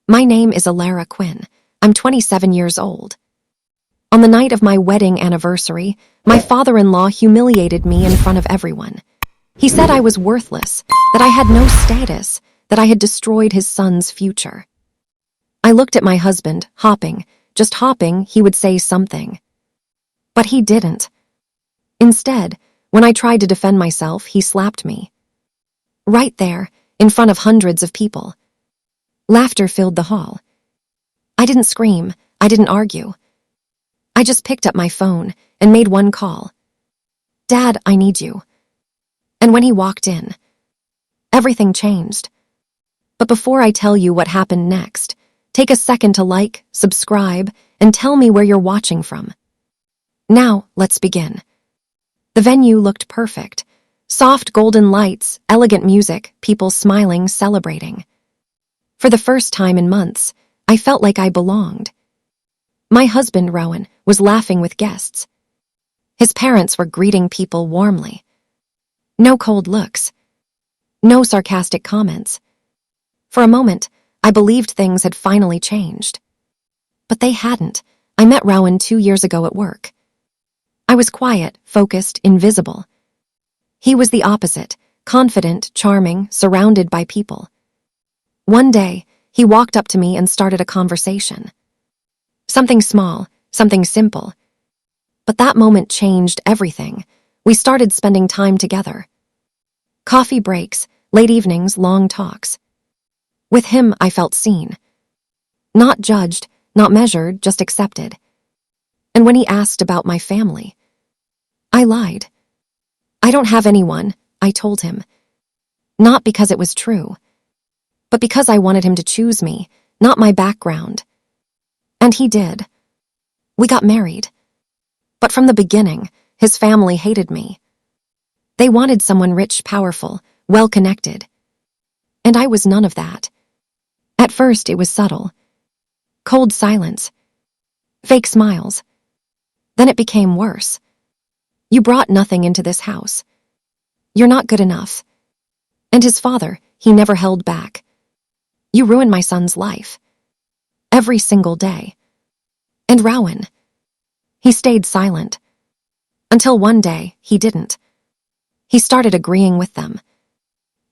My name is Alara Quinn. I'm 27 years old. On the night of my wedding anniversary, my father-in-law humiliated me in front of everyone. He said I was worthless, that I had no status, that I had destroyed his son's future. I looked at my husband, just hoping he would say something. But he didn't. Instead, when I tried to defend myself, he slapped me. Right there, in front of hundreds of people. Laughter filled the hall. I didn't scream, I didn't argue. I just picked up my phone and made one call. Dad, I need you. And when he walked in, everything changed. But before I tell you what happened next, take a second to like, subscribe, and tell me where you're watching from. Now, let's begin. The venue looked perfect. Soft golden lights, elegant music, people smiling, celebrating. For the first time in months, I felt like I belonged. My husband, Rowan, was laughing with guests. His parents were greeting people warmly. No cold looks. No sarcastic comments. For a moment, I believed things had finally changed. But they hadn't. I met Rowan 2 years ago at work. I was quiet, focused, invisible. He was the opposite, confident, charming, surrounded by people. One day, he walked up to me and started a conversation. Something small, something simple. But that moment changed everything. We started spending time together. Coffee breaks, late evenings, long talks. With him, I felt seen. Not judged, not measured, just accepted. And when he asked about my family, I lied. I don't have anyone, I told him. Not because it was true, but because I wanted him to choose me, not my background. And he did. We got married. But from the beginning, his family hated me. They wanted someone rich, powerful, well-connected. And I was none of that. At first, it was subtle. Cold silence. Fake smiles. Then it became worse. You brought nothing into this house. You're not good enough. And his father, he never held back. You ruined my son's life. Every single day. And Rowan. He stayed silent. Until one day, he didn't. He started agreeing with them.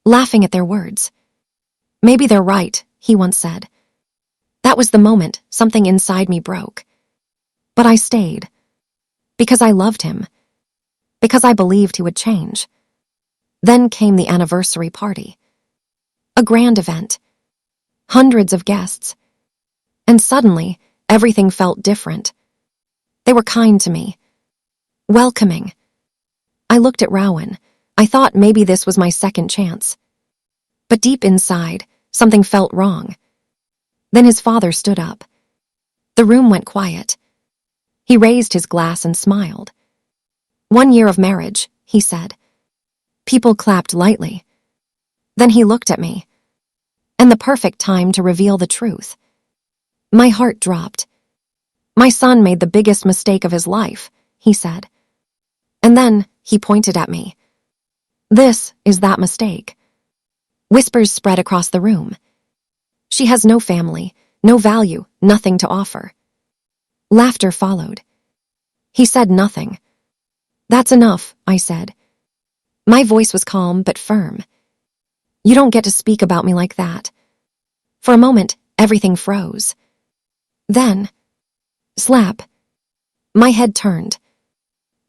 Laughing at their words. Maybe they're right, he once said. That was the moment something inside me broke. But I stayed. Because I loved him. Because I believed he would change. Then came the anniversary party. A grand event. Hundreds of guests. And suddenly, everything felt different. They were kind to me. Welcoming. I looked at Rowan. I thought maybe this was my second chance. But deep inside, something felt wrong. Then his father stood up. The room went quiet. He raised his glass and smiled. 1 year of marriage, he said. People clapped lightly. Then he looked at me. And the perfect time to reveal the truth. My heart dropped. My son made the biggest mistake of his life, he said. And then he pointed at me. This is that mistake. Whispers spread across the room. She has no family, no value, nothing to offer. Laughter followed. He said nothing. That's enough, I said. My voice was calm but firm. You don't get to speak about me like that. For a moment, everything froze. Then, slap. My head turned.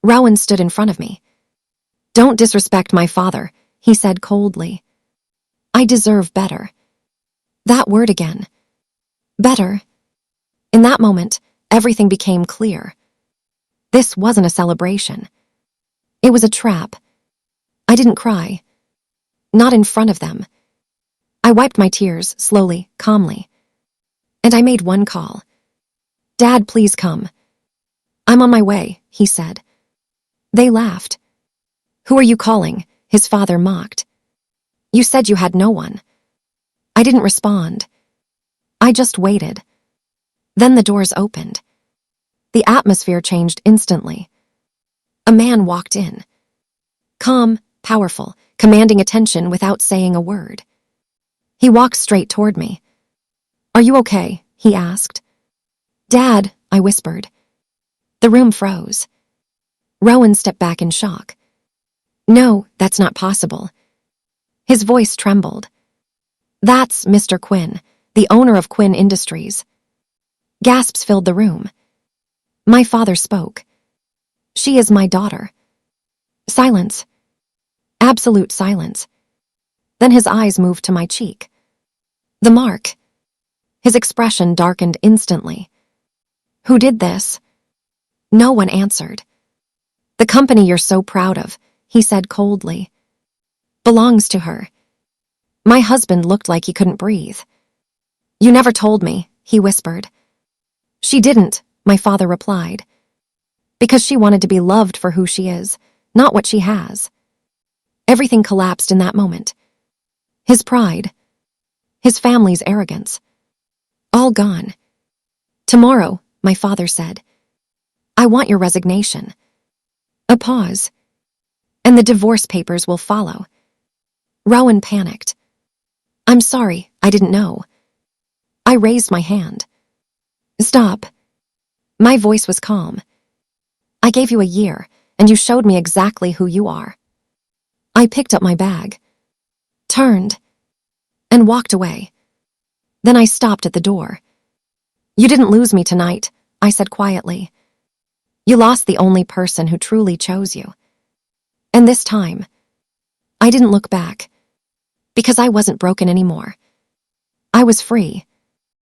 Rowan stood in front of me. Don't disrespect my father, he said coldly. I deserve better. That word again. Better. In that moment, everything became clear. This wasn't a celebration. It was a trap. I didn't cry. Not in front of them. I wiped my tears, slowly, calmly. And I made one call. Dad, please come. I'm on my way, he said. They laughed. Who are you calling? His father mocked. You said you had no one. I didn't respond. I just waited. Then the doors opened. The atmosphere changed instantly. A man walked in. Calm, powerful, commanding attention without saying a word. He walked straight toward me. Are you okay? He asked. Dad, I whispered. The room froze. Rowan stepped back in shock. No, that's not possible. His voice trembled. That's Mr. Quinn, the owner of Quinn Industries. Gasps filled the room. My father spoke. She is my daughter. Silence. Absolute silence. Then his eyes moved to my cheek. The mark. His expression darkened instantly. Who did this? No one answered. The company you're so proud of, he said coldly, belongs to her. My husband looked like he couldn't breathe. You never told me, he whispered. She didn't, my father replied. Because she wanted to be loved for who she is, not what she has. Everything collapsed in that moment. His pride, his family's arrogance, all gone. Tomorrow, my father said, I want your resignation. A pause. And the divorce papers will follow. Rowan panicked. I'm sorry, I didn't know. I raised my hand. Stop. My voice was calm. I gave you a year, and you showed me exactly who you are. I picked up my bag, turned, and walked away. Then I stopped at the door. You didn't lose me tonight, I said quietly. You lost the only person who truly chose you. And this time, I didn't look back, because I wasn't broken anymore. I was free.